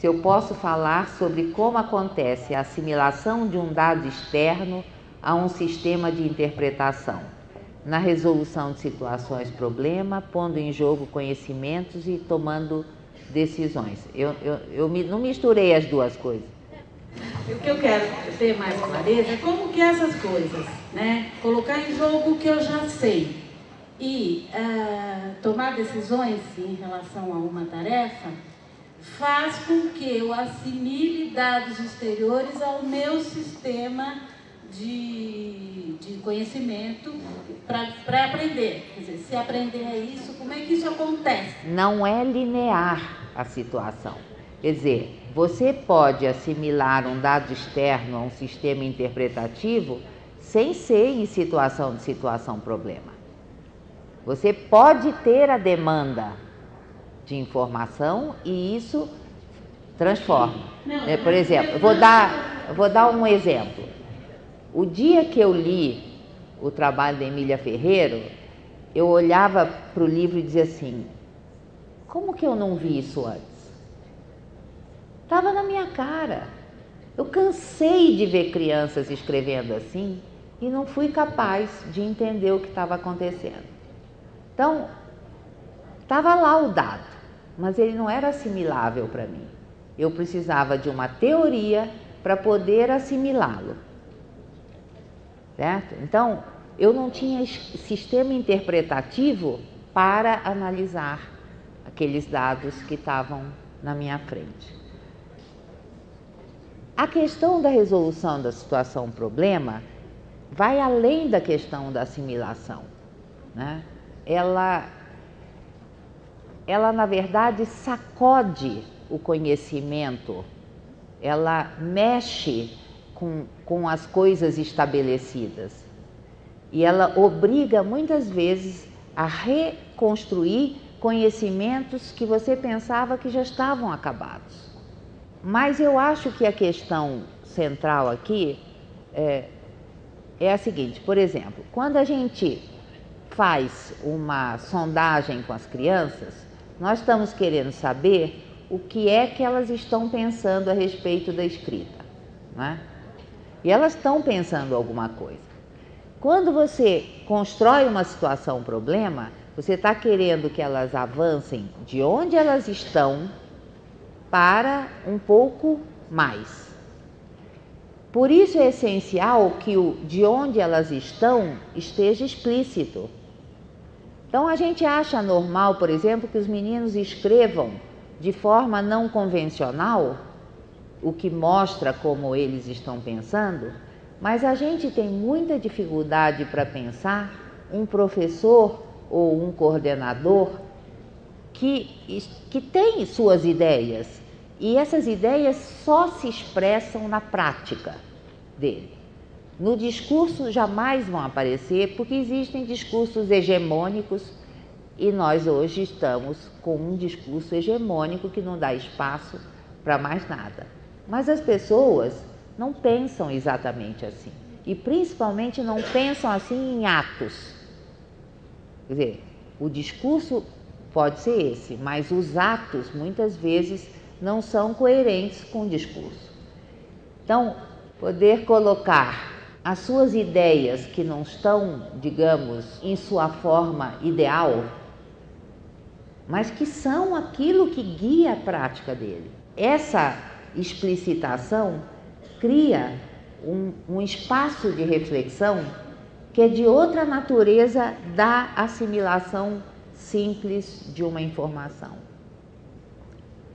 se eu posso falar sobre como acontece a assimilação de um dado externo a um sistema de interpretação, na resolução de situações problema, pondo em jogo conhecimentos e tomando decisões. Não misturei as duas coisas. O que eu quero ter mais clareza é como que essas coisas, né? Colocar em jogo o que eu já sei e tomar decisões em relação a uma tarefa faz com que eu assimile dados exteriores ao meu sistema de conhecimento para aprender. Quer dizer, se aprender é isso, como é que isso acontece? Não é linear a situação. Quer dizer, você pode assimilar um dado externo a um sistema interpretativo sem ser em situação problema. Você pode ter a demanda de informação e isso transforma. Por exemplo, eu vou dar um exemplo. O dia que eu li o trabalho da Emília Ferreiro, eu olhava para o livro e dizia assim, como que eu não vi isso antes? Estava na minha cara. Eu cansei de ver crianças escrevendo assim e não fui capaz de entender o que estava acontecendo. Então, estava lá o dado, mas ele não era assimilável para mim. Eu precisava de uma teoria para poder assimilá-lo. Certo? Então, eu não tinha sistema interpretativo para analisar aqueles dados que estavam na minha frente. A questão da resolução da situação problema vai além da questão da assimilação, né? Ela na verdade sacode o conhecimento, ela mexe com as coisas estabelecidas e ela obriga muitas vezes a reconstruir conhecimentos que você pensava que já estavam acabados. Mas eu acho que a questão central aqui é a seguinte, por exemplo, quando a gente faz uma sondagem com as crianças, nós estamos querendo saber o que é que elas estão pensando a respeito da escrita, né? E elas estão pensando alguma coisa. Quando você constrói uma situação problema, você está querendo que elas avancem de onde elas estão para um pouco mais. Por isso é essencial que o de onde elas estão esteja explícito. Então a gente acha normal, por exemplo, que os meninos escrevam de forma não convencional, o que mostra como eles estão pensando, mas a gente tem muita dificuldade para pensar um professor ou um coordenador que tem suas ideias e essas ideias só se expressam na prática dele. No discurso jamais vão aparecer porque existem discursos hegemônicos e nós hoje estamos com um discurso hegemônico que não dá espaço para mais nada. Mas as pessoas não pensam exatamente assim e principalmente não pensam assim em atos. Quer dizer, o discurso pode ser esse, mas os atos muitas vezes não são coerentes com o discurso. Então, poder colocar as suas ideias que não estão, digamos, em sua forma ideal, mas que são aquilo que guia a prática dele. Essa explicitação cria um espaço de reflexão que é de outra natureza da assimilação simples de uma informação.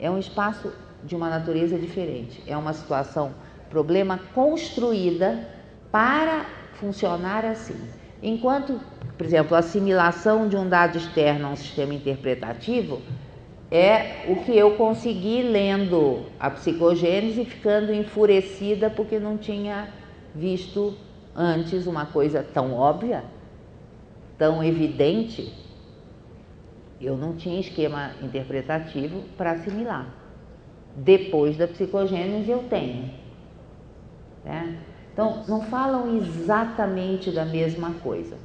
É um espaço de uma natureza diferente, é uma situação, problema construída para funcionar assim. Enquanto, por exemplo, a assimilação de um dado externo a um sistema interpretativo é o que eu consegui lendo a psicogênese e ficando enfurecida porque não tinha visto antes uma coisa tão óbvia, tão evidente. Eu não tinha esquema interpretativo para assimilar. Depois da psicogênese eu tenho. Né? Então, não falam exatamente da mesma coisa.